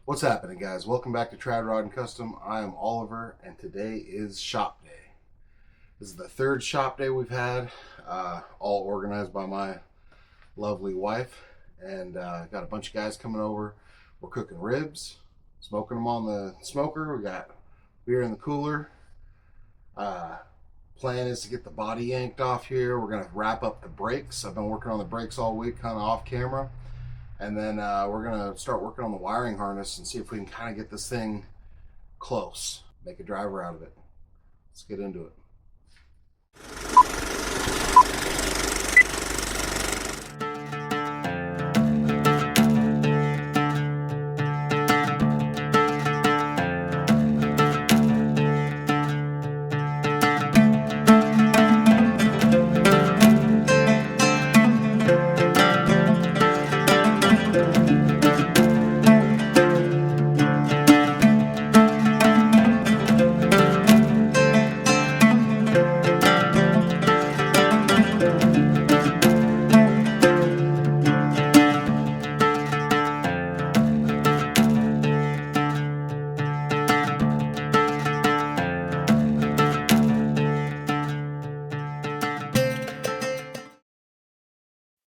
What's happening, guys? Welcome back to Trad Rod and Custom. I am Oliver, and today is shop day. This is the third shop day we've had, all organized by my lovely wife, and got a bunch of guys coming over. We're cooking ribs, smoking them on the smoker. We got beer in the cooler. Plan is to get the body yanked off here. We're gonna wrap up the brakes. I've been working on the brakes all week, kind of off camera. And then we're gonna start working on the wiring harness and see if we can kind of get this thing close, make a driver out of it. Let's get into it.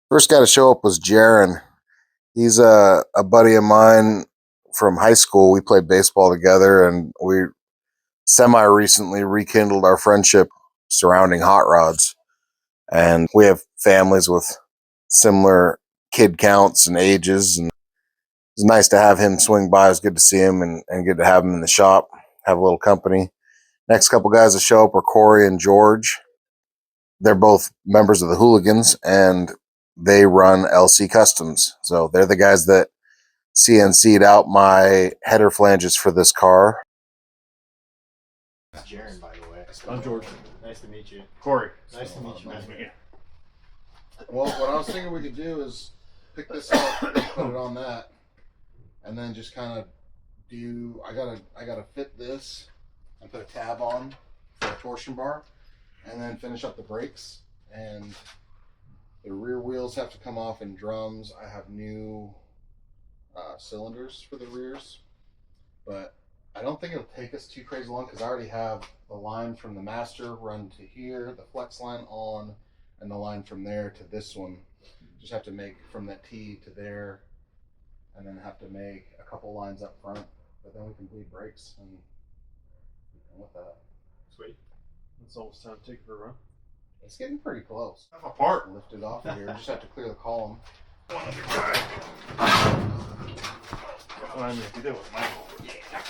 First guy to show up was Jaron. He's a buddy of mine from high school. We played baseball together, and we semi-recently rekindled our friendship surrounding hot rods. And we have families with similar kid counts and ages, and it's nice to have him swing by. It was good to see him and good to have him in the shop, have a little company. Next couple guys to show up are Corey and George. They're both members of the Hooligans, and they run LC Kustomz. So they're the guys that CNC'd out my header flanges for this car. It's Jaron, by the way. I'm George. Nice to meet you. Corey. Nice to meet you. Nice to meet you. Well, what I was thinking we could do is pick this up, put it on that, and then just kind of do. I gotta fit this and put a tab on for a torsion bar, and then finish up the brakes. And the rear wheels have to come off in drums. I have new cylinders for the rears, but I don't think it'll take us too crazy long because I already have the line from the master run to here, the flex line on, and the line from there to this one. Just have to make from that T to there, and then have to make a couple lines up front, but then we can bleed brakes and with that. Sweet. It's almost time to take it for a run. It's getting pretty close. I'm apart. Lift it off of here. Just have to clear the column. One other guy. Remind me if you did with Michael. Yeah.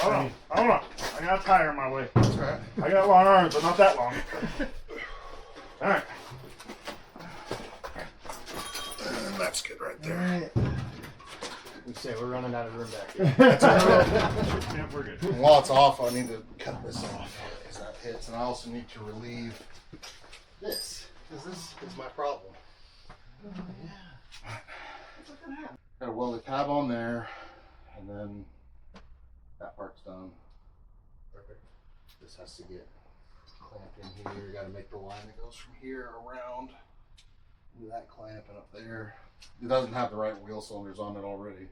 Hold on. I got a tire in my way. That's right. I got long arms, but not that long. All right. And that's good right there. Alright. We say we're running out of room back here. Yeah, we're good. And while it's off, I need to cut this off because that hits, and I also need to relieve this because this is my problem. Oh, yeah. What's gonna happen? Got to weld the tab on there, and then that part's done. Perfect. This has to get clamped in here. You got to make the line that goes from here around. Do that clamp and up there. It doesn't have the right wheel cylinders on it already,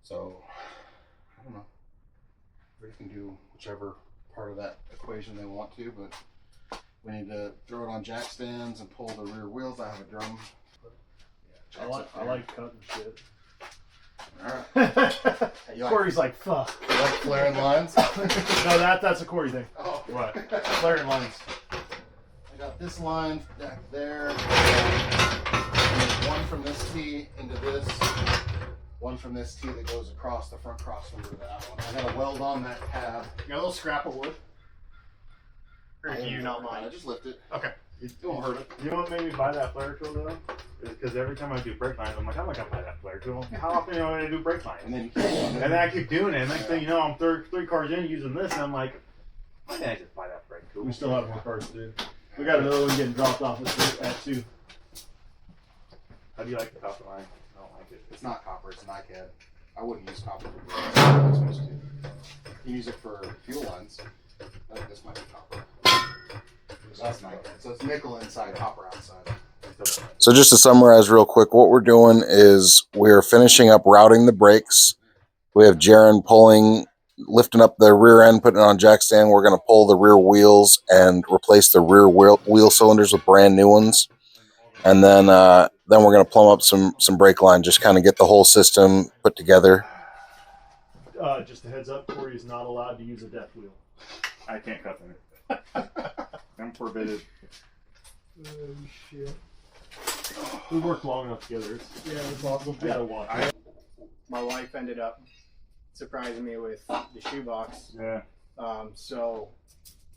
so I don't know. Everybody can do whichever part of that equation they want to, but we need to throw it on jack stands and pull the rear wheels. I have a drum. Yeah, I like cutting shit. Alright. You like, Corey's like, fuck. you like flaring lines? No, that's a Corey thing. Oh. What? Flaring lines. I got this line back there. One from this T into this. One from this T that goes across the front crossmember of that one. I got to weld on that tab. You got a little scrap of wood? Or do you not I mind? just lift it. Okay. It won't hurt it. You know what made me buy that flare tool though? Because every time I do brake lines, I'm like, I'm not gonna buy that flare tool. How often am I gonna do brake lines? And then you keep doing it. And then I keep doing it. Next thing you know, I'm three cars in using this, and I'm like, why didn't I just buy that brake tool? We still have more cars to do. We got another one getting dropped off at 2. How do you like the copper line? I don't like it. It's not copper, it's NICAD. I wouldn't use copper for brakes. I'm not supposed to. You use it for fuel lines. I think this might be copper. That's NICAD. So it's nickel inside, copper outside. So just to summarize real quick, what we're doing is we're finishing up routing the brakes. We have Jaron lifting up the rear end, putting it on jack stand. We're going to pull the rear wheels and replace the rear wheel cylinders with brand new ones. And then we're going to plumb up some brake line, just kind of get the whole system put together. Just a heads up, Corey is not allowed to use a death wheel. I can't cut them. I'm forbidden. Oh, shit. We worked long enough together. It's awesome. We gotta watch. My wife ended up surprising me with the shoebox. Yeah. So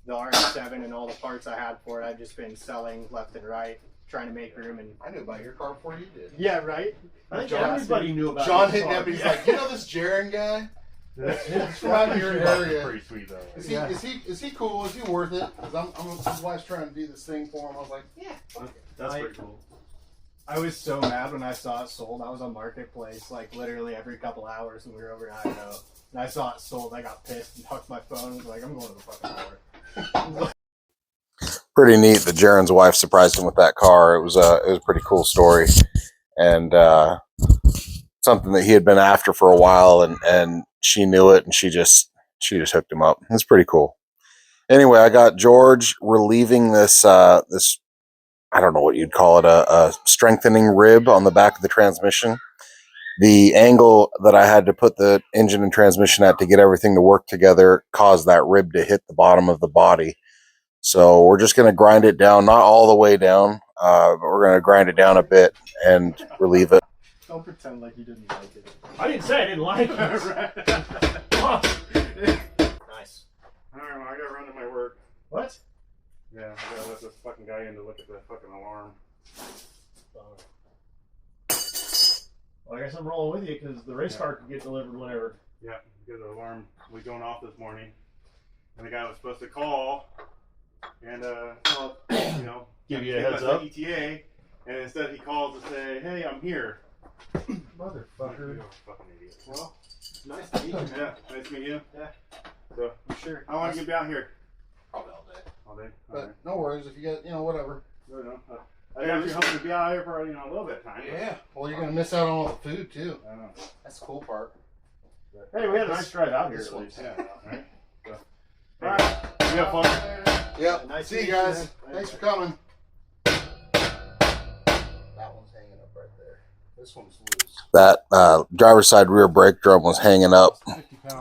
the RX-7 and all the parts I had for it, I've just been selling left and right, trying to make room. And I knew about your car before you did. yeah, right. I think everybody knew about John this hit me car. up. He's like, you know this Jaron guy? That's from out your area. Pretty sweet though. Is he cool? Is he worth it? Because his wife's trying to do this thing for him. I was like, yeah. That's pretty cool. I was so mad when I saw it sold. I was on Marketplace like literally every couple hours when we were over in Idaho. And I saw it sold. I got pissed and hucked my phone and was like, I'm going to the fucking store. Pretty neat that Jaron's wife surprised him with that car. It was a pretty cool story, and something that he had been after for a while, and she knew it, and she just hooked him up. It's pretty cool. Anyway, I got George relieving this this, I don't know what you'd call it, a strengthening rib on the back of the transmission. The angle that I had to put the engine and transmission at to get everything to work together caused that rib to hit the bottom of the body. So we're just going to grind it down, not all the way down, but we're going to grind it down a bit and relieve it. Don't pretend like you didn't like it. I didn't say I didn't like it. Nice. Alright, well, I gotta run to my work. What? Yeah, I gotta let this fucking guy in to look at the fucking alarm. Well, I guess I'm rolling with you because the race car can get delivered whenever. Yeah, because the alarm was going off this morning. And the guy was supposed to call and, you know, Give you a give heads us up. the ETA. And instead he calls to say, hey, I'm here. Motherfucker. You're a fucking idiot. Well, nice to meet you. Yeah, nice to meet you. Yeah. So, For sure. how long you be out here? Probably all day. All day? But no worries if you get, whatever. I got you hoping to be out here for, a little bit of time. Yeah. Well, you're going to miss out on all the food, too. I know. That's the cool part. Hey, we had a nice drive out here This at least. Yeah, right? So, All right. You have fun. Yep. Nice See to you meet guys. you. Thanks for coming. That one's hanging up right there. This one's loose. That driver's side rear brake drum was hanging up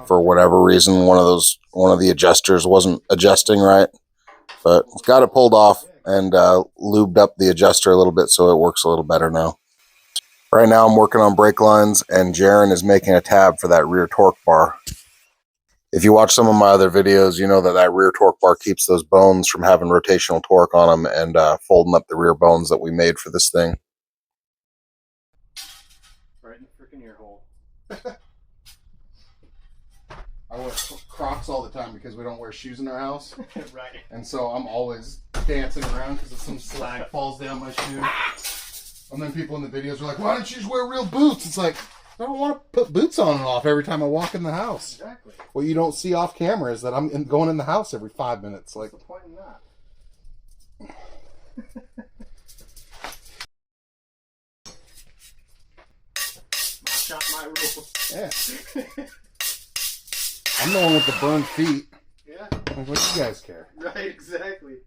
for whatever reason. One of the adjusters wasn't adjusting right, but got it pulled off and lubed up the adjuster a little bit so it works a little better now. Right now I'm working on brake lines, and Jaron is making a tab for that rear torque bar. If you watch some of my other videos, you know that rear torque bar keeps those bones from having rotational torque on them and folding up the rear bones that we made for this thing. Right in the freaking ear hole. I wear Crocs all the time because we don't wear shoes in our house. Right. And so I'm always dancing around because some slag falls down my shoe. And then people in the videos are like, why don't you just wear real boots? It's like, I don't want to put boots on and off every time I walk in the house. Exactly. What you don't see off camera is that I'm going in the house every 5 minutes. Like, What's the point in that? Shot my rules. yeah. I'm the one with the burned feet. Yeah. Like, what do you guys care? Right, exactly.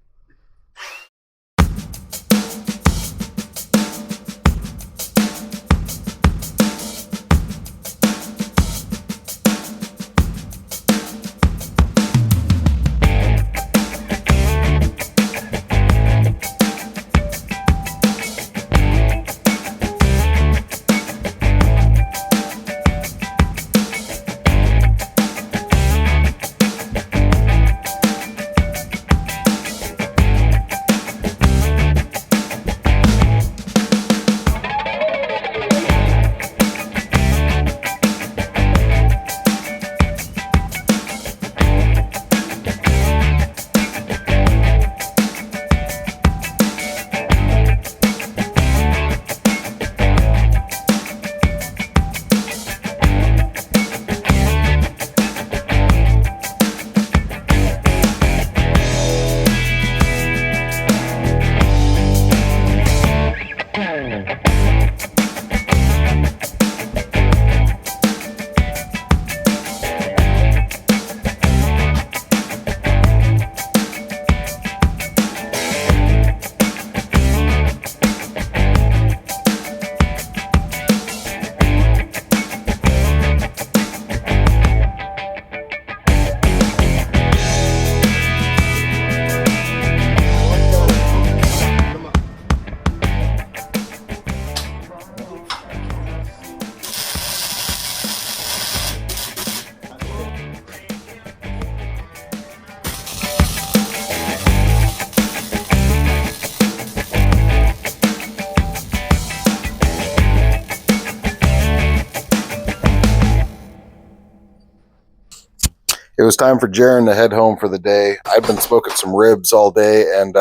it was time for Jaron to head home for the day. I'd been smoking some ribs all day, and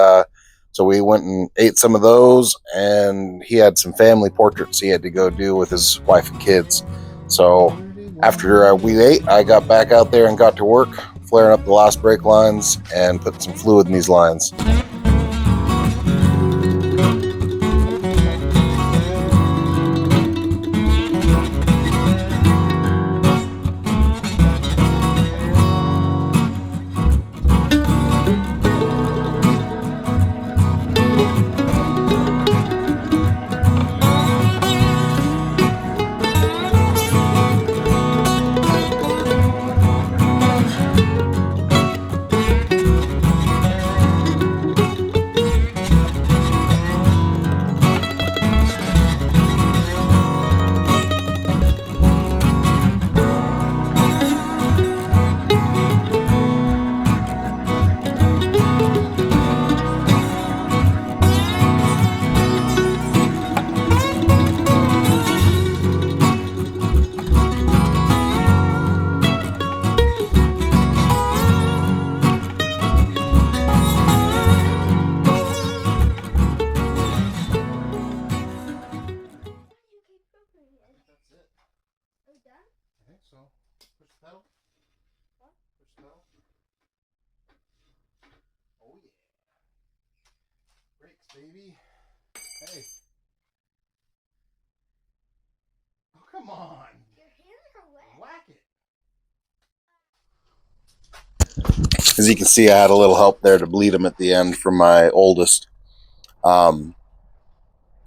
so we went and ate some of those, and he had some family portraits he had to go do with his wife and kids. So after we ate, I got back out there and got to work, flaring up the last brake lines and putting some fluid in these lines. So, push the pedal. Push the pedal. Oh yeah. Brakes, baby. Hey. Oh, come on. Your hands are wet. Whack it. As you can see, I had a little help there to bleed him at the end from my oldest. Got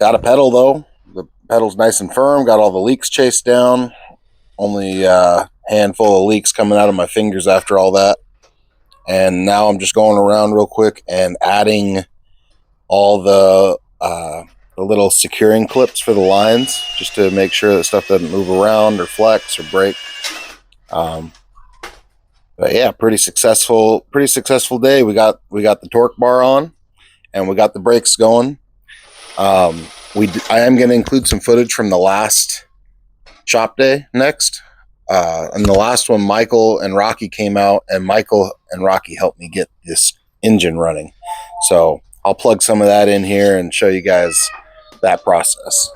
a pedal though. The pedal's nice and firm. Got all the leaks chased down. Only a handful of leaks coming out of my fingers after all that. And now I'm just going around real quick and adding all the little securing clips for the lines, just to make sure that stuff doesn't move around or flex or break. But yeah, pretty successful day. We got the torque bar on, and we got the brakes going. I am going to include some footage from the last shop day next. And the last one, Michael and Rocky came out, and Michael and Rocky helped me get this engine running. So I'll plug some of that in here and show you guys that process.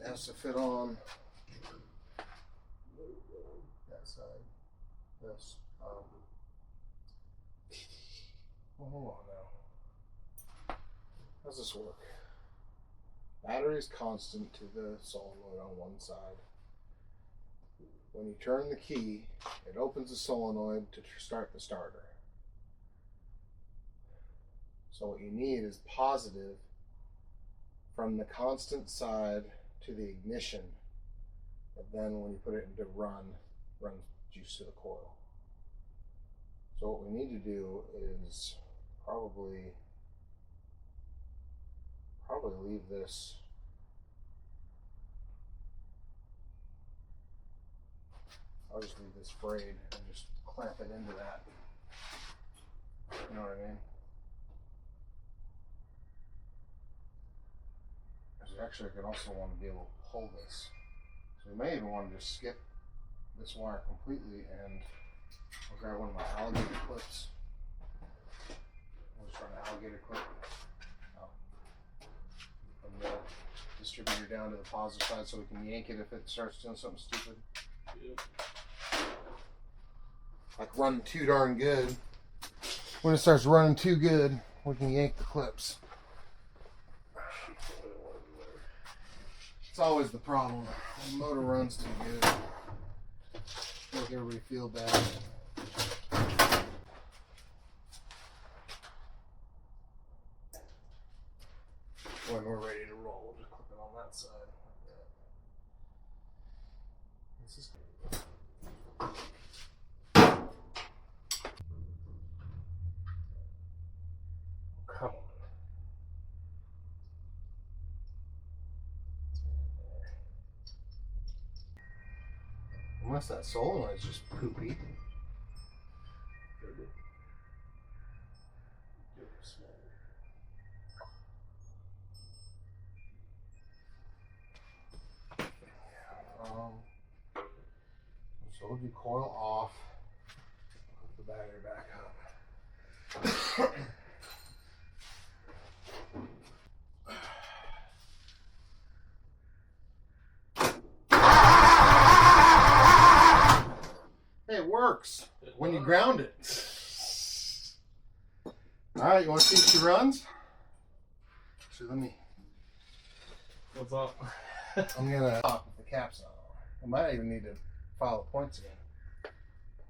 It has to fit on that side. This. Well, hold on now. How's this work? Battery is constant to the solenoid on one side. When you turn the key, it opens the solenoid to start the starter. So what you need is positive from the constant side to the ignition, but then when you put it into run juice to the coil. So what we need to do is probably leave this I'll just leave this frayed and just clamp it into that. You know what I mean? Actually, I could also want to be able to pull this. So we may even want to just skip this wire completely, and I'll grab one of my alligator clips. I'll just run an alligator clip from the distributor down to the positive side so we can yank it if it starts doing something stupid. Yeah. Like running too darn good. When it starts running too good, we can yank the clips. It's always the problem. The motor runs too good. make everybody feel bad. When we're ready to roll, we'll just clip it on that side. Like that. This is come on. Unless that solenoid is just poopy. So we'll do coil off. Put the battery back up. Hey, it works when you ground it. All right, you want to see if she runs? Actually, let me. What's up? I'm gonna pop the caps on. I might even need to file the points again.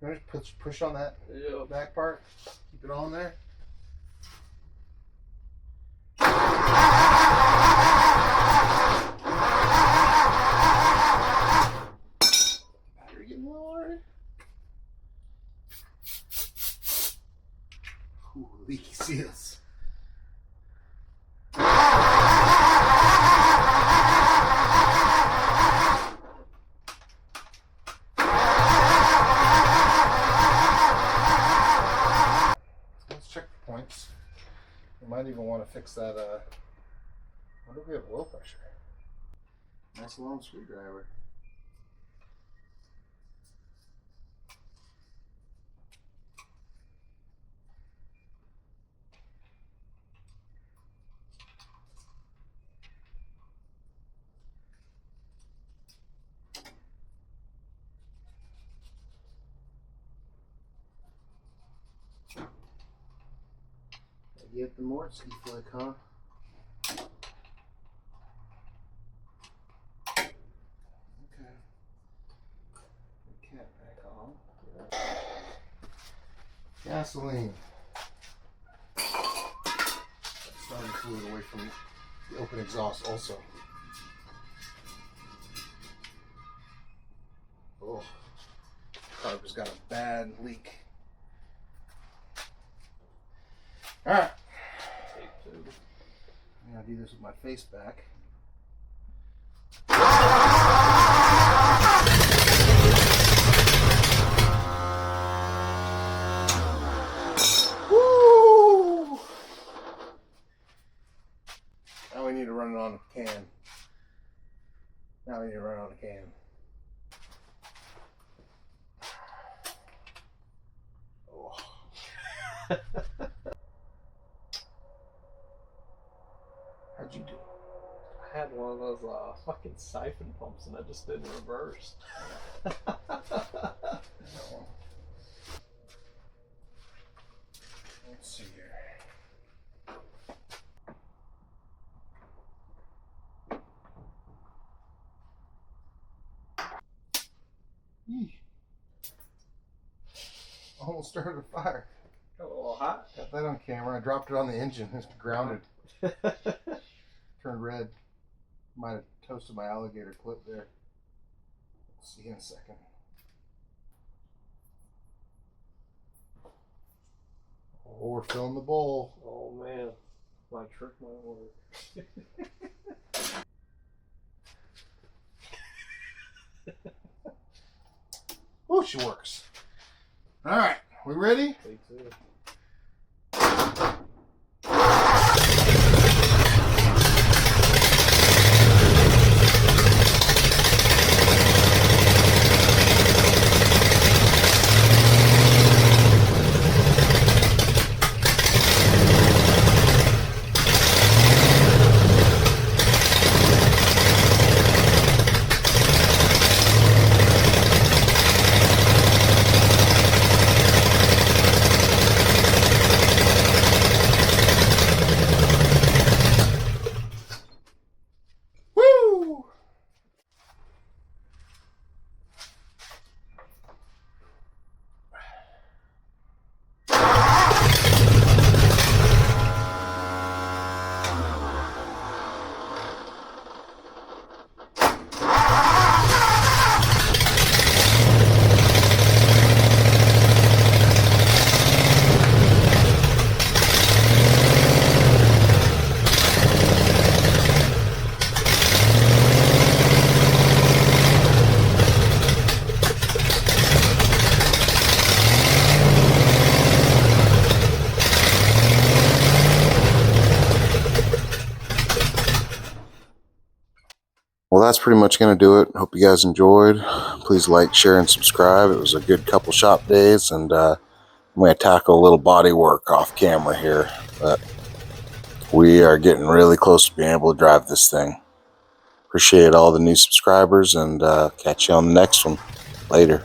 You want to just push on that back part? Keep it on there. Battery getting low already? Ooh, leaky seals. You might even want to fix that, what if we have low pressure? Nice long screwdriver. Get the Mortski flick, huh? Okay. The cat back on. Gasoline. Starting fluid away from the open exhaust also. Oh. Carburetor's got a bad leak. Alright. I'm going to do this with my face back. Woo! Now we need to run it on a can. Now we need to run it on a can. Oh. How'd you do? I had one of those fucking siphon pumps and I just did reverse. Let's see here. Almost started a fire. Got a little hot. Got that on camera. I dropped it on the engine. It's grounded. Turned red. Might have toasted my alligator clip there. We'll see in a second. Oh, we're filling the bowl. Oh man, my trick might work. Oh, she works. All right, we ready? Take two. Well, that's pretty much going to do it. Hope you guys enjoyed. Please like, share, and subscribe. It was a good couple shop days, and I'm going to tackle a little body work off camera here. But we are getting really close to being able to drive this thing. Appreciate all the new subscribers, and catch you on the next one. Later.